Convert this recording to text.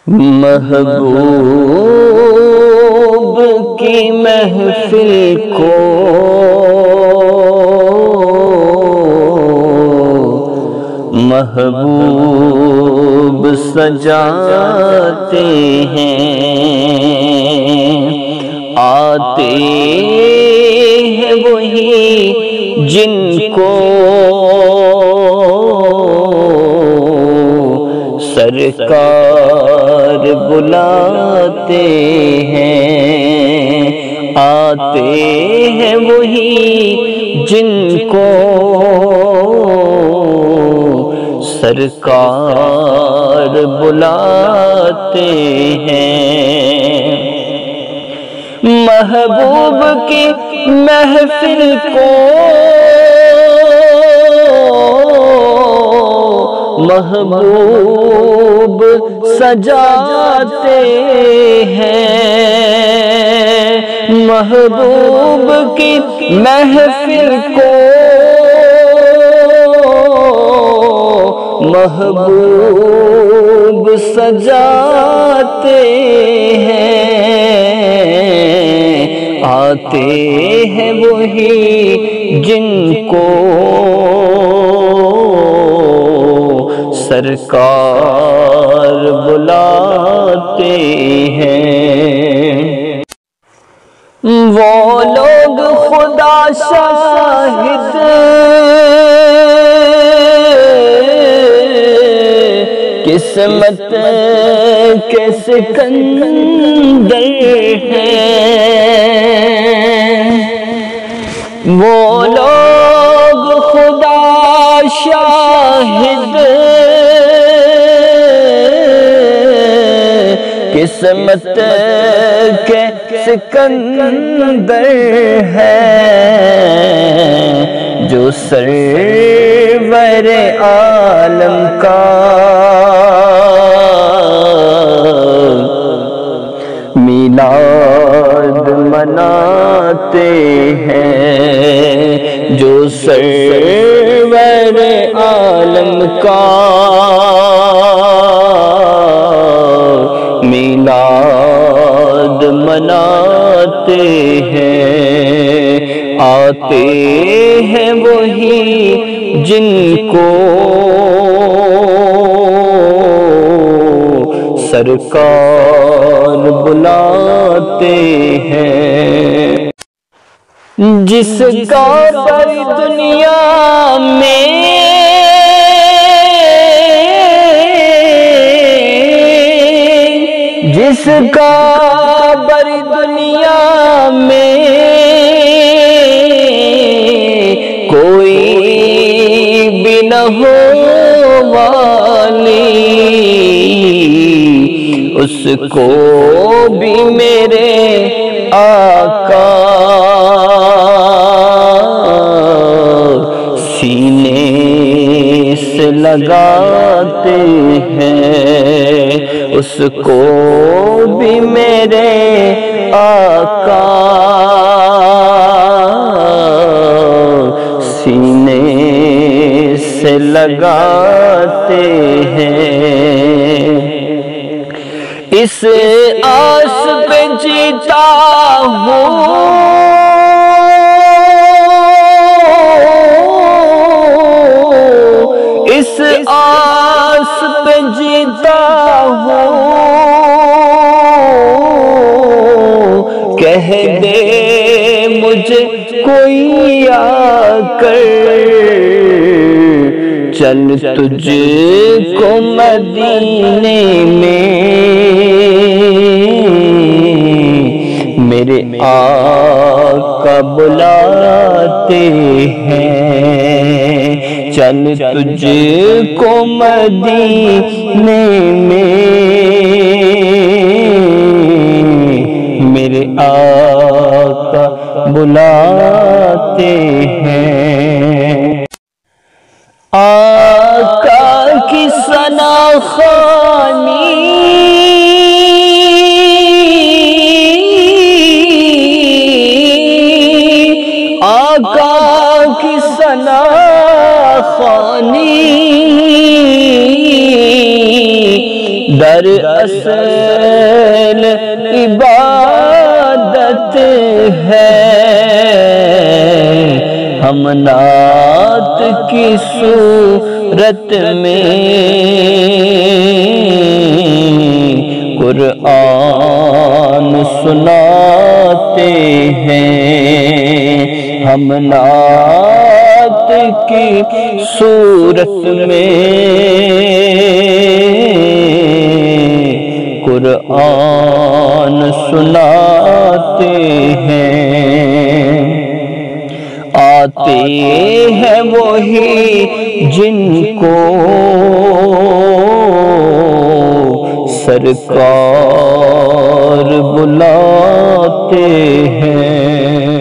محبوب کی محفل کو محبوب سجاتے ہیں، آتے ہیں وہی جن کو سرکار بلاتے ہیں، آتے ہیں وہی جن کو سرکار بلاتے ہیں۔ محبوب کی محفل کو محبوب سجاتے ہیں، محبوب کی محفل کو محبوب سجاتے ہیں، آتے ہیں وہی جن کو سرکار بلاتے ہیں۔ وہ لوگ خدا شاہد قسمت کے سکندر ہیں، وہ لوگ خدا شاہد قسمت کے سکندر ہیں، جو سرور عالم کا میلاد مناتے ہیں، جو سرور عالم کا میلاد مناتے ہیں، آتے ہیں وہی جن کو سرکار بلاتے ہیں۔ جس کا پر دنیا میں جس کا بر دنیا میں کوئی بھی نہ ہو والی، اس کو بھی میرے آقا سینے سے لگاتے ہیں، اس کو بھی میرے آقا سینے سے لگاتے ہیں۔ اس آس پہ جیتا ہوں، اس آس پہ جیتا ہوں، کہہ دے مجھے کوئی آ کر چل تجھ کو مدینے میں میرے آقا بلاتے ہیں، چل تجھ کو مدینے میں میرے آقا بلاتے ہیں۔ آقا کی ثنا خوانی دراصل عبادت ہے، ہم نعت کی صورت میں قرآن سناتے ہیں، ہم نعت کی صورت میں قرآن سناتے ہیں۔ آتے ہیں وہی جن کو سرکار بلاتے ہیں،